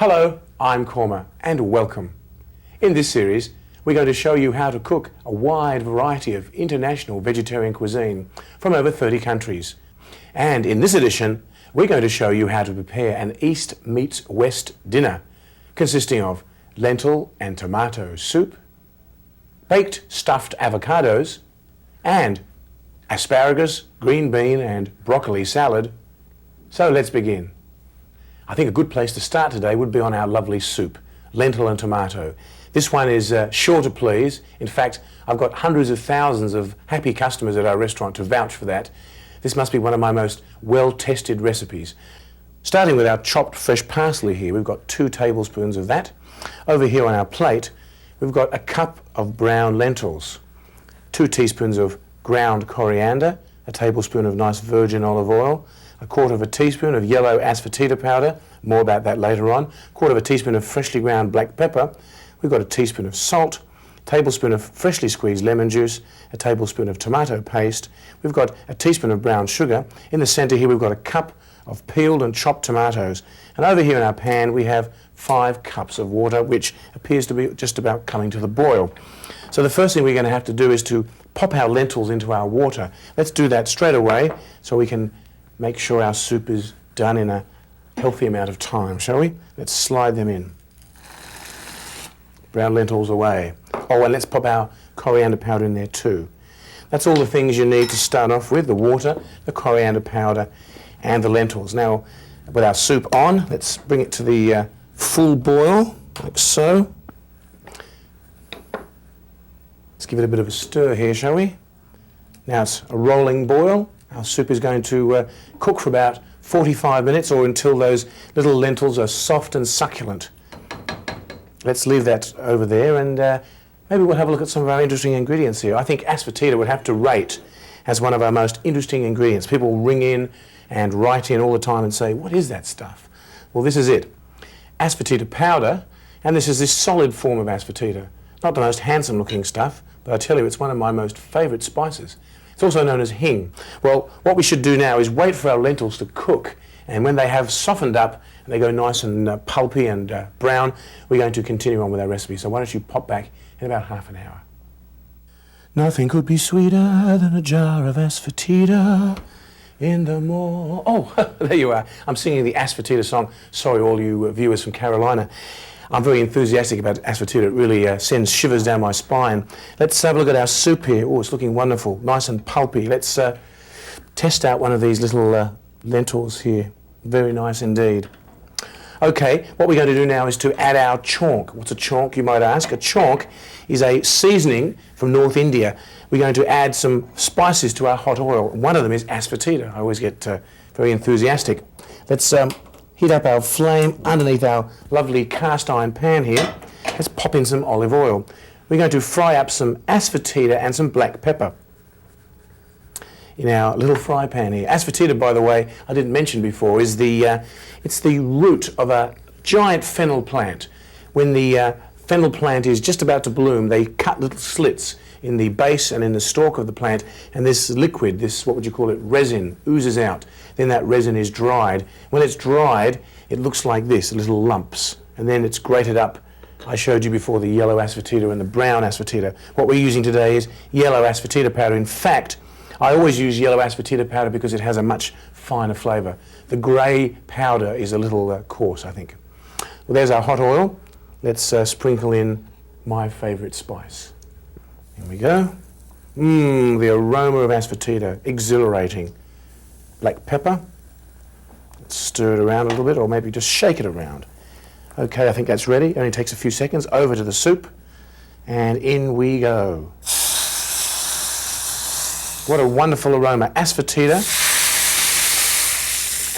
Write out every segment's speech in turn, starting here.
Hello, I'm Kurma and welcome. In this series, we're going to show you how to cook a wide variety of international vegetarian cuisine from over 30 countries. And in this edition, we're going to show you how to prepare an East meets West dinner consisting of lentil and tomato soup, baked stuffed avocados, and asparagus, green bean and broccoli salad. So let's begin. I think a good place to start today would be on our lovely soup, lentil and tomato. This one is sure to please. In fact, I've got hundreds of thousands of happy customers at our restaurant to vouch for that. This must be one of my most well-tested recipes. Starting with our chopped fresh parsley here, we've got 2 tablespoons of that. Over here on our plate, we've got a cup of brown lentils, 2 teaspoons of ground coriander, a tablespoon of nice virgin olive oil, 1/4 teaspoon of yellow asafoetida powder, more about that later on, 1/4 teaspoon of freshly ground black pepper, we've got a teaspoon of salt, a tablespoon of freshly squeezed lemon juice, a tablespoon of tomato paste, we've got a teaspoon of brown sugar. In the centre here we've got a cup of peeled and chopped tomatoes, and over here in our pan we have 5 cups of water, which appears to be just about coming to the boil. So the first thing we're going to have to do is to pop our lentils into our water. Let's do that straight away so we can make sure our soup is done in a healthy amount of time, shall we? Let's slide them in. Brown lentils away. Oh, and let's pop our coriander powder in there too. That's all the things you need to start off with: the water, the coriander powder, and the lentils. Now, with our soup on, let's bring it to the full boil, like so. Let's give it a bit of a stir here, shall we? Now it's a rolling boil. Our soup is going to cook for about 45 minutes or until those little lentils are soft and succulent. Let's leave that over there and maybe we'll have a look at some of our interesting ingredients here. I think asafoetida would have to rate as one of our most interesting ingredients. People ring in and write in all the time and say, what is that stuff? Well, this is it. Asafoetida powder, and this is this solid form of asafoetida. Not the most handsome looking stuff, but I tell you, it's one of my most favourite spices. It's also known as hing. Well, what we should do now is wait for our lentils to cook, and when they have softened up and they go nice and pulpy and brown, we're going to continue on with our recipe. So why don't you pop back in about half an hour. Nothing could be sweeter than a jar of asafoetida in the morning. Oh, there you are. I'm singing the asafoetida song. Sorry, all you viewers from Carolina. I'm very enthusiastic about asafoetida. It really sends shivers down my spine. Let's have a look at our soup here. Oh, it's looking wonderful, nice and pulpy. Let's test out one of these little lentils here. Very nice indeed. Okay, what we're going to do now is to add our chaunk. What's a chaunk, you might ask? A chaunk is a seasoning from North India. We're going to add some spices to our hot oil. One of them is asafoetida. I always get very enthusiastic. Let's heat up our flame underneath our lovely cast iron pan here. Let's pop in some olive oil. We're going to fry up some asafoetida and some black pepper in our little fry pan here. Asafoetida, by the way, I didn't mention before, is it's the root of a giant fennel plant. When the fennel plant is just about to bloom, they cut little slits in the base and in the stalk of the plant, and this liquid, this, what would you call it, resin, oozes out. Then that resin is dried. When it's dried, it looks like this, little lumps, and then it's grated up. I showed you before the yellow asafoetida and the brown asafoetida. What we're using today is yellow asafoetida powder. In fact, I always use yellow asafoetida powder because it has a much finer flavour. The grey powder is a little coarse, I think. Well, there's our hot oil. Let's sprinkle in my favourite spice. Here we go. The aroma of asafoetida, exhilarating. Black pepper. Let's stir it around a little bit, or maybe just shake it around. Okay, I think that's ready. It only takes a few seconds. Over to the soup, and in we go. What a wonderful aroma. Asafoetida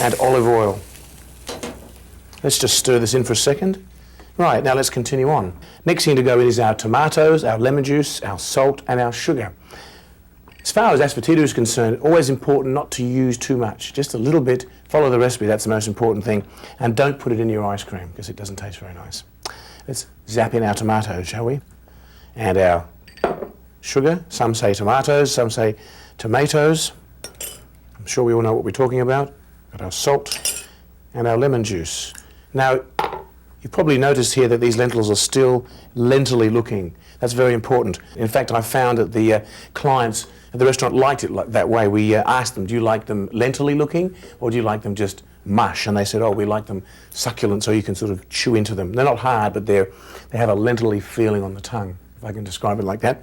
and olive oil. Let's just stir this in for a second. Right, now let's continue on. Next thing to go in is our tomatoes, our lemon juice, our salt and our sugar. As far as asafoetida is concerned, always important not to use too much. Just a little bit. Follow the recipe, that's the most important thing. And don't put it in your ice cream because it doesn't taste very nice. Let's zap in our tomatoes, shall we? And our sugar. Some say tomatoes, some say tomatoes. I'm sure we all know what we're talking about. Got our salt and our lemon juice. Now, You've probably noticed here that these lentils are still lentily looking. That's very important. In fact, I found that the clients at the restaurant liked it that way. We asked them, do you like them lentily looking or do you like them just mush? And they said, oh, we like them succulent so you can sort of chew into them. They're not hard, but they have a lentily feeling on the tongue, if I can describe it like that.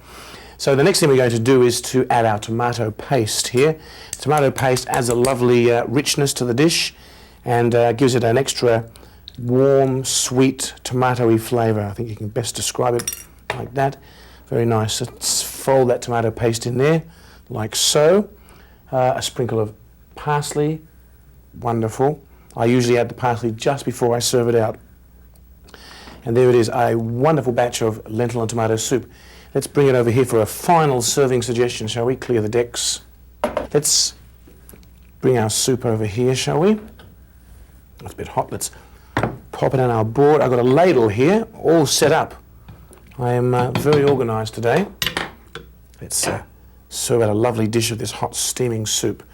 So the next thing we're going to do is to add our tomato paste here. Tomato paste adds a lovely richness to the dish and gives it an extra warm, sweet, tomatoey flavour. I think you can best describe it like that. Very nice. Let's fold that tomato paste in there, like so. A sprinkle of parsley. Wonderful. I usually add the parsley just before I serve it out. And there it is, a wonderful batch of lentil and tomato soup. Let's bring it over here for a final serving suggestion, shall we? Clear the decks. Let's bring our soup over here, shall we? It's a bit hot. Let's pop it on our board. I've got a ladle here, all set up. I am very organised today. Let's serve out a lovely dish of this hot steaming soup.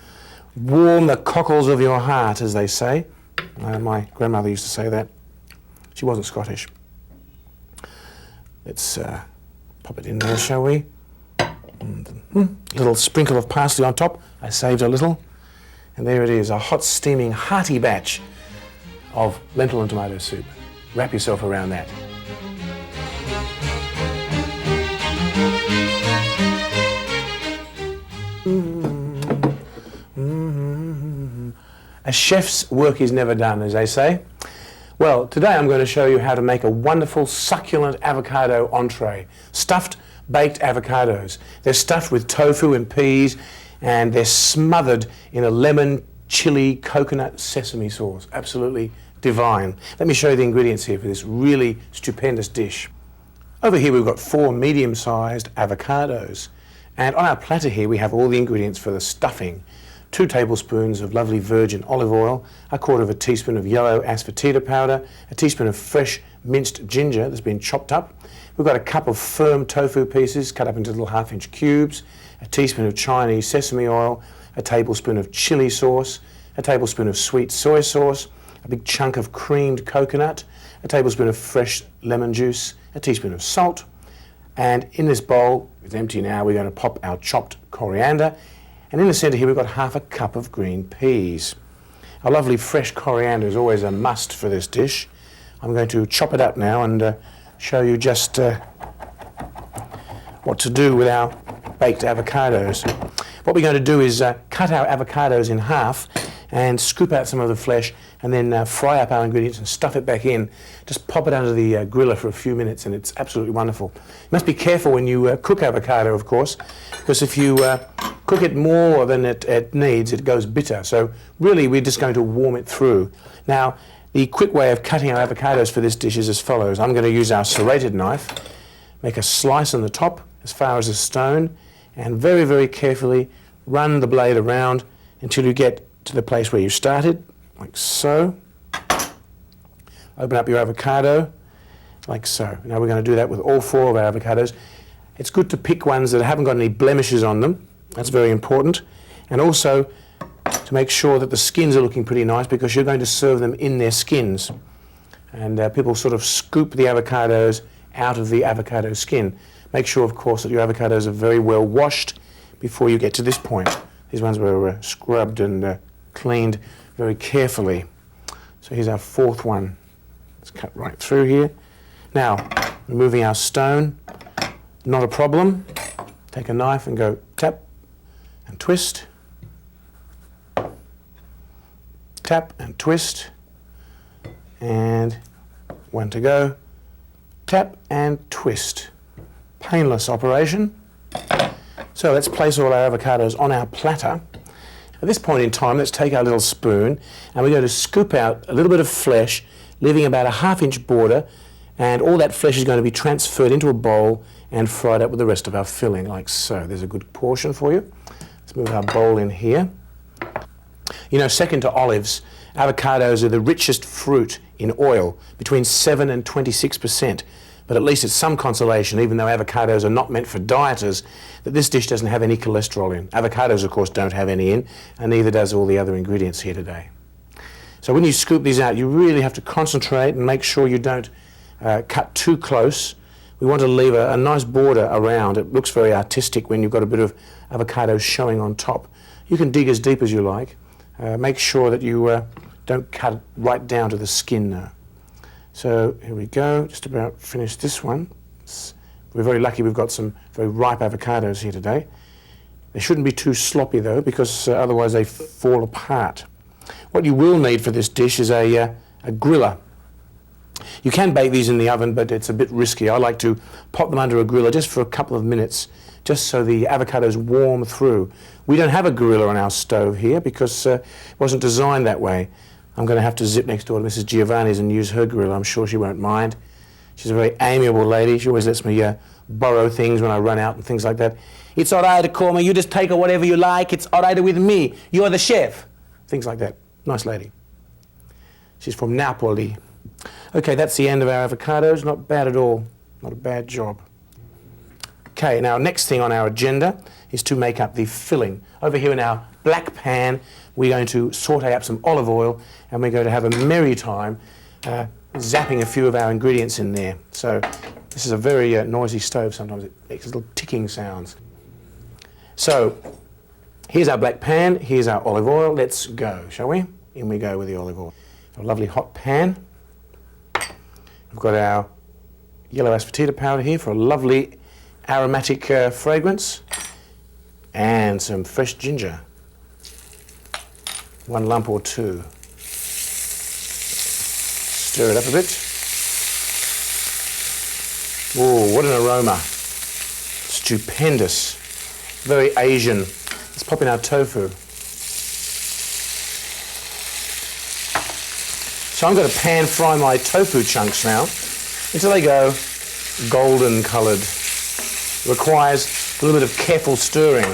Warm the cockles of your heart, as they say. My grandmother used to say that. She wasn't Scottish. Let's pop it in there, shall we? A little sprinkle of parsley on top. I saved a little. And there it is, a hot steaming hearty batch of lentil and tomato soup. Wrap yourself around that. A chef's work is never done, as they say. Well, today I'm going to show you how to make a wonderful succulent avocado entree. Stuffed baked avocados. They're stuffed with tofu and peas and they're smothered in a lemon, chili, coconut, sesame sauce. Absolutely divine. Let me show you the ingredients here for this really stupendous dish. Over here we've got 4 medium-sized avocados. And on our platter here we have all the ingredients for the stuffing. 2 tablespoons of lovely virgin olive oil, 1/4 teaspoon of yellow asafoetida powder, a teaspoon of fresh minced ginger that's been chopped up. We've got a cup of firm tofu pieces cut up into little 1/2-inch cubes, a teaspoon of Chinese sesame oil, a tablespoon of chili sauce, a tablespoon of sweet soy sauce, a big chunk of creamed coconut, a tablespoon of fresh lemon juice, a teaspoon of salt. And in this bowl, it's empty now, we're going to pop our chopped coriander. And in the centre here we've got 1/2 cup of green peas. A lovely fresh coriander is always a must for this dish. I'm going to chop it up now and show you just what to do with our baked avocados. What we're going to do is cut our avocados in half and scoop out some of the flesh and then fry up our ingredients and stuff it back in. Just pop it under the griller for a few minutes and it's absolutely wonderful. You must be careful when you cook avocado, of course, because if you cook it more than it needs, it goes bitter. So really we're just going to warm it through. Now, the quick way of cutting our avocados for this dish is as follows. I'm going to use our serrated knife, make a slice on the top as far as a stone, and very, very carefully run the blade around until you get to the place where you started, like so. Open up your avocado, like so. Now we're going to do that with all 4 of our avocados. It's good to pick ones that haven't got any blemishes on them. That's very important. And also to make sure that the skins are looking pretty nice because you're going to serve them in their skins. And people sort of scoop the avocados out of the avocado skin. Make sure, of course, that your avocados are very well washed before you get to this point. These ones were scrubbed and cleaned very carefully. So here's our 4th one. Let's cut right through here. Now, removing our stone, not a problem. Take a knife and go tap and twist. Tap and twist. And 1 to go. Tap and twist. Painless operation. So let's place all our avocados on our platter. At this point in time, let's take our little spoon and we're going to scoop out a little bit of flesh, leaving about a 1/2-inch border, and all that flesh is going to be transferred into a bowl and fried up with the rest of our filling, like so. There's a good portion for you. Let's move our bowl in here. You know, second to olives, avocados are the richest fruit in oil, between 7 and 26%. But at least it's some consolation, even though avocados are not meant for dieters, that this dish doesn't have any cholesterol in. Avocados, of course, don't have any in, and neither does all the other ingredients here today. So when you scoop these out, you really have to concentrate and make sure you don't cut too close. We want to leave a nice border around. It looks very artistic when you've got a bit of avocado showing on top. You can dig as deep as you like. Make sure that you don't cut it right down to the skin now. So here we go, just about finished this one. We're very lucky we've got some very ripe avocados here today. They shouldn't be too sloppy though, because otherwise they fall apart. What you will need for this dish is a griller. You can bake these in the oven, but it's a bit risky. I like to pop them under a griller just for a couple of minutes, just so the avocados warm through. We don't have a griller on our stove here because it wasn't designed that way. I'm going to have to zip next door to Mrs. Giovanni's and use her griller. I'm sure she won't mind. She's a very amiable lady. She always lets me borrow things when I run out and things like that. It's all right, Kurma. You just take whatever you like. It's all right with me. You're the chef. Things like that. Nice lady. She's from Napoli. Okay, that's the end of our avocados. Not bad at all. Not a bad job. Okay, now next thing on our agenda is to make up the filling. Over here in our black pan, we're going to saute up some olive oil and we're going to have a merry time zapping a few of our ingredients in there. So this is a very noisy stove. Sometimes it makes little ticking sounds. So here's our black pan, here's our olive oil. Let's go, shall we? In we go with the olive oil. A lovely hot pan. We've got our yellow asafoetida powder here for a lovely aromatic fragrance, and some fresh ginger. 1 lump or 2. Stir it up a bit. Oh, what an aroma. Stupendous. Very Asian. Let's pop in our tofu. So I'm going to pan fry my tofu chunks now until they go golden coloured. Requires a little bit of careful stirring.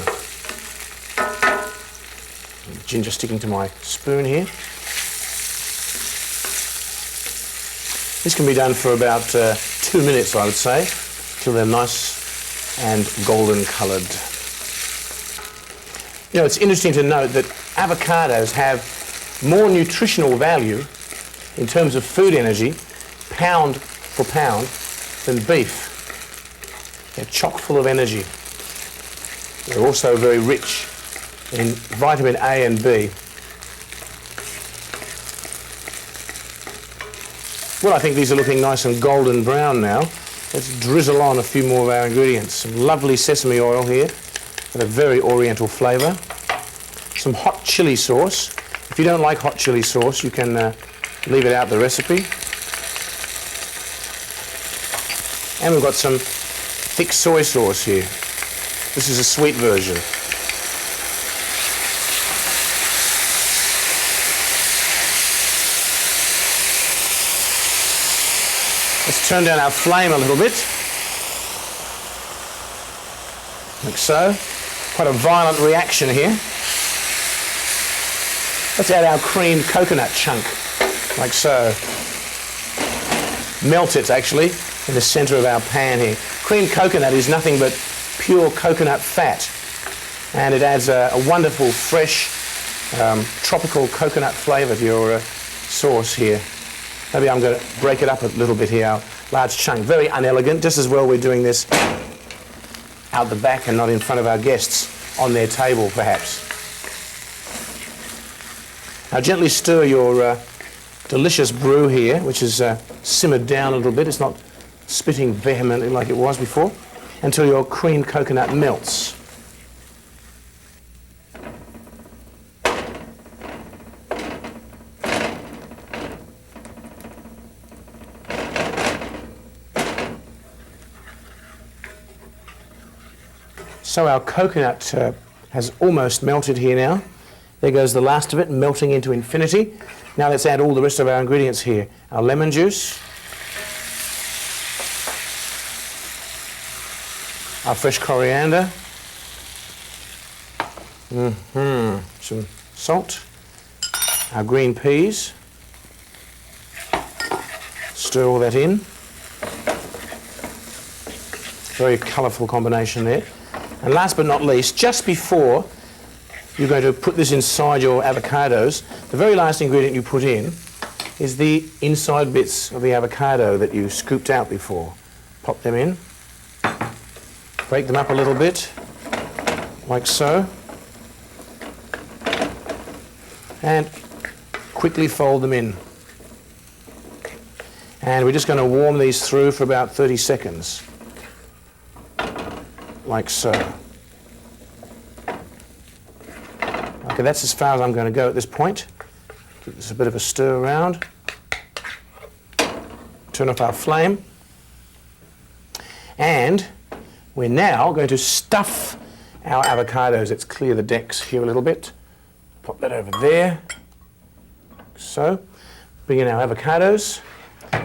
Ginger sticking to my spoon here. This can be done for about 2 minutes, I would say, till they're nice and golden coloured. You know, it's interesting to note that avocados have more nutritional value in terms of food energy, pound for pound, than beef. They're chock full of energy. They're also very rich in vitamin A and B. Well, I think these are looking nice and golden brown now. Let's drizzle on a few more of our ingredients. Some lovely sesame oil here with a very oriental flavour. Some hot chilli sauce. If you don't like hot chilli sauce, you can leave it out the recipe. And we've got some thick soy sauce here. This is a sweet version. Let's turn down our flame a little bit, like so. Quite a violent reaction here. Let's add our creamed coconut chunk, like so. Melt it, actually, in the centre of our pan here. Creamed coconut is nothing but pure coconut fat, and it adds a wonderful, fresh, tropical coconut flavour to your sauce here. Maybe I'm going to break it up a little bit here, our large chunk. Very unelegant, just as well we're doing this out the back and not in front of our guests on their table, perhaps. Now gently stir your delicious brew here, which is simmered down a little bit. It's not spitting vehemently like it was before, until your creamed coconut melts. So our coconut has almost melted here now. There goes the last of it, melting into infinity. Now let's add all the rest of our ingredients here. Our lemon juice, our fresh coriander, some salt, our green peas. Stir all that in. Very colourful combination there. And last but not least, just before you're going to put this inside your avocados, The very last ingredient you put in is the inside bits of the avocado that you scooped out before. Pop them in, break them up a little bit, like so, and quickly fold them in. And we're just going to warm these through for about 30 seconds, like so. Okay, that's as far as I'm going to go at this point. Give this a bit of a stir around. Turn off our flame. And we're now going to stuff our avocados. Let's clear the decks here a little bit. Pop that over there. So, bring in our avocados.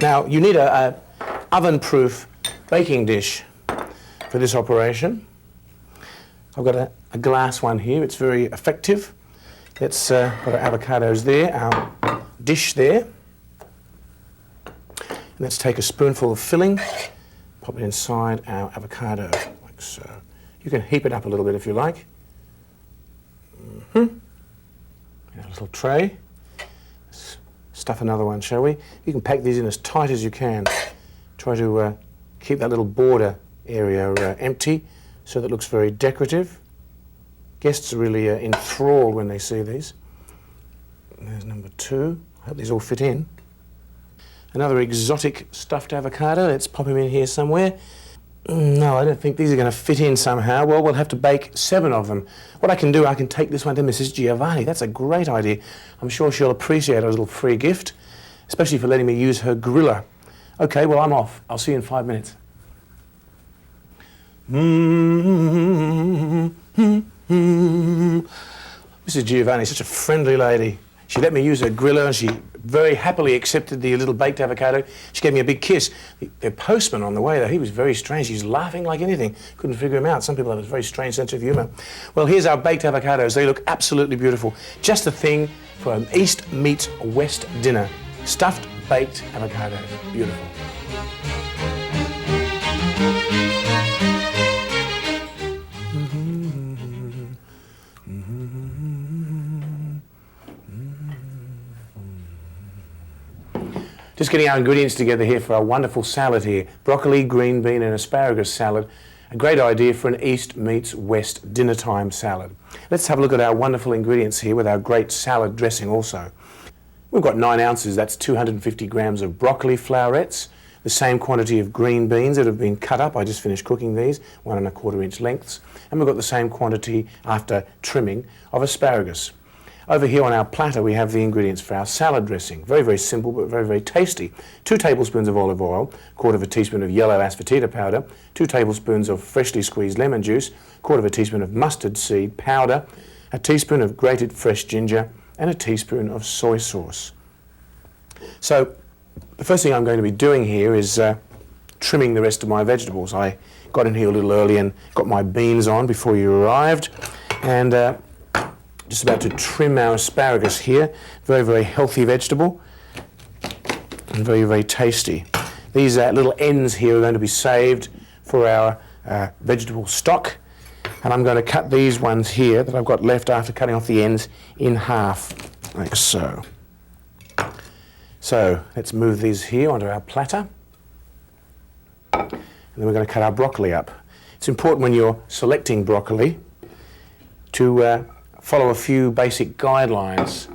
Now, you need a oven-proof baking dish for this operation. I've got a glass one here. It's very effective. Let's put our avocados there, our dish there. And let's take a spoonful of filling, pop it inside our avocado, like so. You can heap it up a little bit if you like. A little tray. Let's stuff another one, shall we? You can pack these in as tight as you can. Try to keep that little border area empty so that it looks very decorative. Guests are really enthralled when they see these. There's number 2. I hope these all fit in. Another exotic stuffed avocado. Let's pop him in here somewhere. No, I don't think these are going to fit in somehow. Well, we'll have to bake 7 of them. What I can do, I can take this one to Mrs. Giovanni. That's a great idea. I'm sure she'll appreciate a little free gift, especially for letting me use her griller. Okay, well, I'm off. I'll see you in 5 minutes. Mrs. Giovanni is such a friendly lady. She let me use her griller and she very happily accepted the little baked avocado. She gave me a big kiss. The postman on the way, though, he was very strange. He was laughing like anything. Couldn't figure him out. Some people have a very strange sense of humour. Well, here's our baked avocados. They look absolutely beautiful. Just the thing for an East meets West dinner. Stuffed baked avocados. Beautiful. Just getting our ingredients together here for our wonderful salad here. Broccoli, green bean and asparagus salad. A great idea for an East meets West dinner time salad. Let's have a look at our wonderful ingredients here with our great salad dressing also. We've got 9 ounces, that's 250 grams of broccoli flowerets, the same quantity of green beans that have been cut up. I just finished cooking these, 1 1/4 inch lengths. And we've got the same quantity after trimming of asparagus. Over here on our platter we have the ingredients for our salad dressing. Very, very simple but very, very tasty. 2 tablespoons of olive oil, 1/4 teaspoon of yellow asafoetida powder, 2 tablespoons of freshly squeezed lemon juice, 1/4 teaspoon of mustard seed powder, a teaspoon of grated fresh ginger and a teaspoon of soy sauce. So the first thing I'm going to be doing here is trimming the rest of my vegetables. I got in here a little early and got my beans on before you arrived, and just about to trim our asparagus here. Very, very healthy vegetable and very, very tasty. These little ends here are going to be saved for our vegetable stock, and I'm going to cut these ones here that I've got left after cutting off the ends in half, like so. So let's move these here onto our platter, and then we're going to cut our broccoli up. It's important when you're selecting broccoli to follow a few basic guidelines.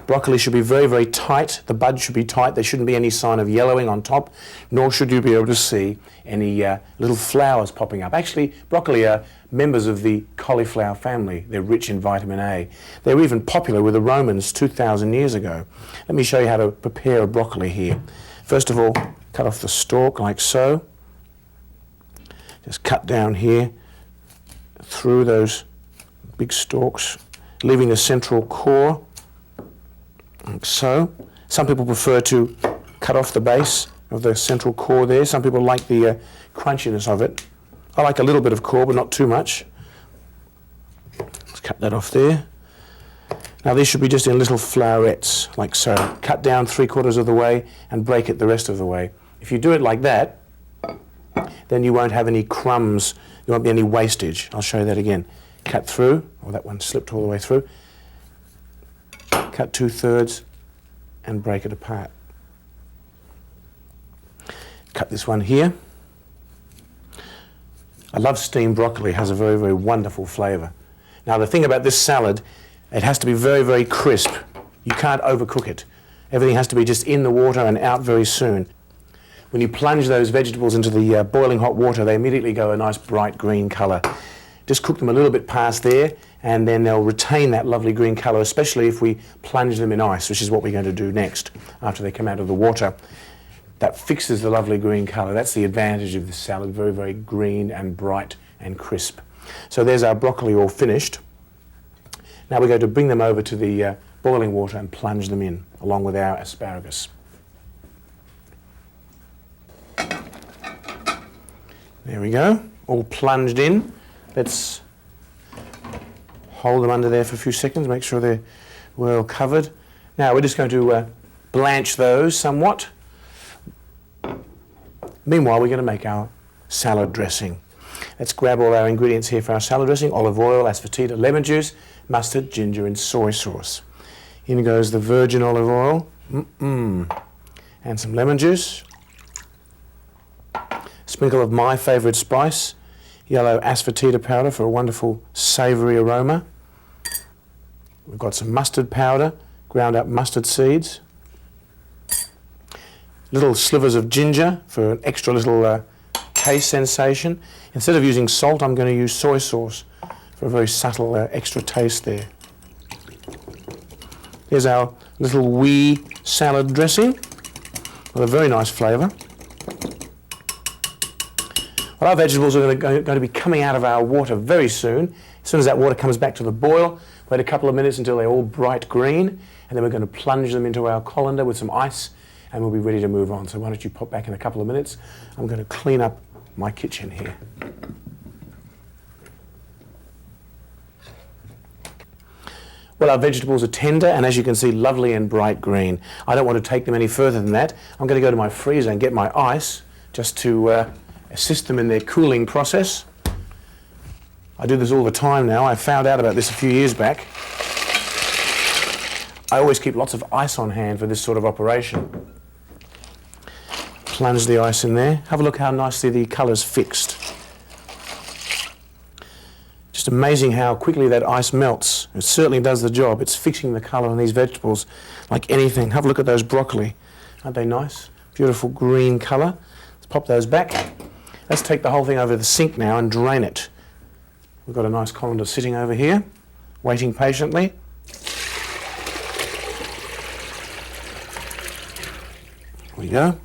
Broccoli should be very, very tight. The bud should be tight. There shouldn't be any sign of yellowing on top, nor should you be able to see any little flowers popping up. Actually, broccoli are members of the cauliflower family. They're rich in vitamin A. They were even popular with the Romans 2,000 years ago. Let me show you how to prepare a broccoli here. First of all, cut off the stalk like so. Just cut down here through those big stalks, leaving the central core, like so. Some people prefer to cut off the base of the central core there. Some people like the crunchiness of it. I like a little bit of core, but not too much. Let's cut that off there. Now these should be just in little flowerets, like so. Cut down 3/4 of the way and break it the rest of the way. If you do it like that, then you won't have any crumbs. There won't be any wastage. I'll show you that again. Cut through, that one slipped all the way through. cut 2/3 and break it apart. Cut this one here. I love steamed broccoli. It has a very, very wonderful flavour. Now the thing about this salad, it has to be very, very crisp. You can't overcook it. Everything has to be just in the water and out very soon. When you plunge those vegetables into the boiling hot water, they immediately go a nice bright green colour. Just cook them a little bit past there, and then they'll retain that lovely green colour, especially if we plunge them in ice, which is what we're going to do next after they come out of the water. That fixes the lovely green colour. That's the advantage of this salad, very, very green and bright and crisp. So there's our broccoli all finished. Now we're going to bring them over to the boiling water and plunge them in, along with our asparagus. There we go, all plunged in. Let's hold them under there for a few seconds, make sure they're well covered. Now we're just going to blanch those somewhat. Meanwhile, we're going to make our salad dressing. Let's grab all our ingredients here for our salad dressing: olive oil, asafoetida, lemon juice, mustard, ginger and soy sauce. In goes the virgin olive oil, and some lemon juice. Sprinkle of my favourite spice, yellow asafoetida powder for a wonderful savoury aroma. We've got some mustard powder, ground up mustard seeds. Little slivers of ginger for an extra little taste sensation. Instead of using salt, I'm going to use soy sauce for a very subtle extra taste there. Here's our little wee salad dressing with a very nice flavour. Well, our vegetables are going to be coming out of our water very soon. As soon as that water comes back to the boil, wait a couple of minutes until they're all bright green, and then we're going to plunge them into our colander with some ice, and we'll be ready to move on. So why don't you pop back in a couple of minutes. I'm going to clean up my kitchen here. Well, our vegetables are tender and, as you can see, lovely and bright green. I don't want to take them any further than that. I'm going to go to my freezer and get my ice just to assist them in their cooling process. I do this all the time now. I found out about this a few years back. I always keep lots of ice on hand for this sort of operation. Plunge the ice in there. Have a look how nicely the colour's fixed. Just amazing how quickly that ice melts. It certainly does the job. It's fixing the colour on these vegetables like anything. Have a look at those broccoli. Aren't they nice? Beautiful green colour. Let's pop those back. Let's take the whole thing over to the sink now and drain it. We've got a nice colander sitting over here, waiting patiently. There we go.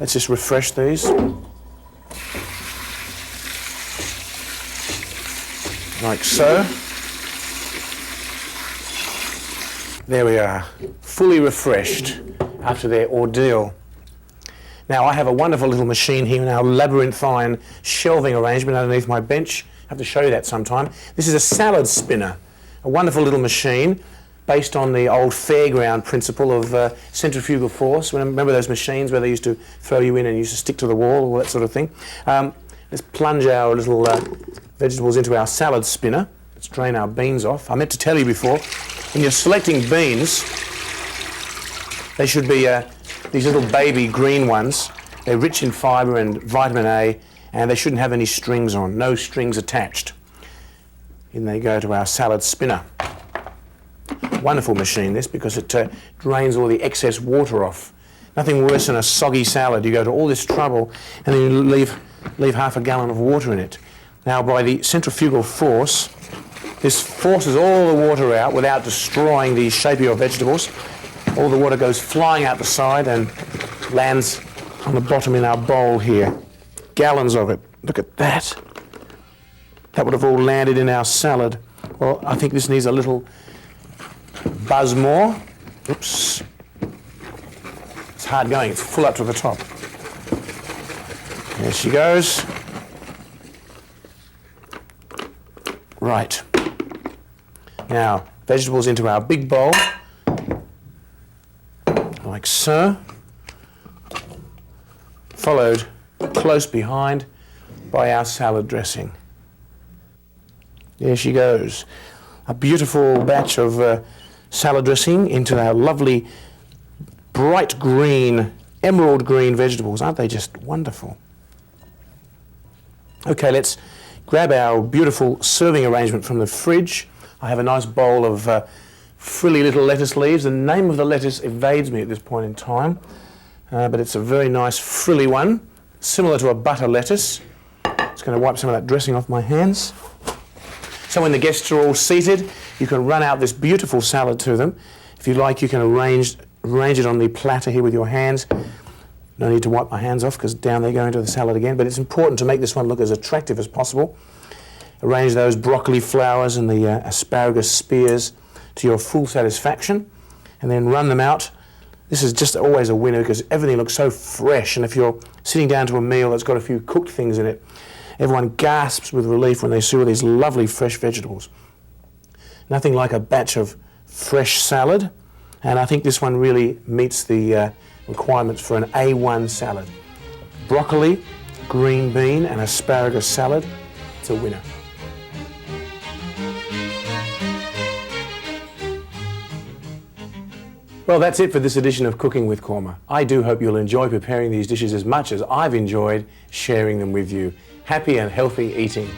Let's just refresh these. Like so. There we are, fully refreshed after their ordeal. Now I have a wonderful little machine here in our labyrinthine shelving arrangement underneath my bench. I have to show you that sometime. This is a salad spinner, a wonderful little machine based on the old fairground principle of centrifugal force. Remember those machines where they used to throw you in and you used to stick to the wall, all that sort of thing? Let's plunge our little vegetables into our salad spinner. Let's drain our beans off. I meant to tell you before, when you're selecting beans, they should be these little baby green ones. They're rich in fibre and vitamin A, and they shouldn't have any strings on, no strings attached. In they go to our salad spinner. Wonderful machine this, because it drains all the excess water off. Nothing worse than a soggy salad. You go to all this trouble and then you leave half a gallon of water in it. Now by the centrifugal force, this forces all the water out without destroying the shape of your vegetables. All the water goes flying out the side and lands on the bottom in our bowl here. Gallons of it. Look at that. That would have all landed in our salad. Well, I think this needs a little buzz more. Oops. It's hard going. It's full up to the top. There she goes. Right. Now, vegetables into our big bowl. Like so. Followed close behind by our salad dressing. There she goes. a beautiful batch of salad dressing into our lovely bright green, emerald green vegetables. Aren't they just wonderful? Okay, let's grab our beautiful serving arrangement from the fridge. I have a nice bowl of frilly little lettuce leaves. The name of the lettuce evades me at this point in time, but it's a very nice frilly one, similar to a butter lettuce. Just going to wipe some of that dressing off my hands. So when the guests are all seated, you can run out this beautiful salad to them. If you like, you can arrange it on the platter here with your hands. No need to wipe my hands off because down they go into the salad again, but it's important to make this one look as attractive as possible. Arrange those broccoli flowers and the asparagus spears to your full satisfaction, and then run them out. This is just always a winner because everything looks so fresh, and if you're sitting down to a meal that's got a few cooked things in it, everyone gasps with relief when they see all these lovely fresh vegetables. Nothing like a batch of fresh salad, and I think this one really meets the requirements for an A1 salad. Broccoli, green bean and asparagus salad, it's a winner. Well, that's it for this edition of Cooking with Kurma. I do hope you'll enjoy preparing these dishes as much as I've enjoyed sharing them with you. Happy and healthy eating.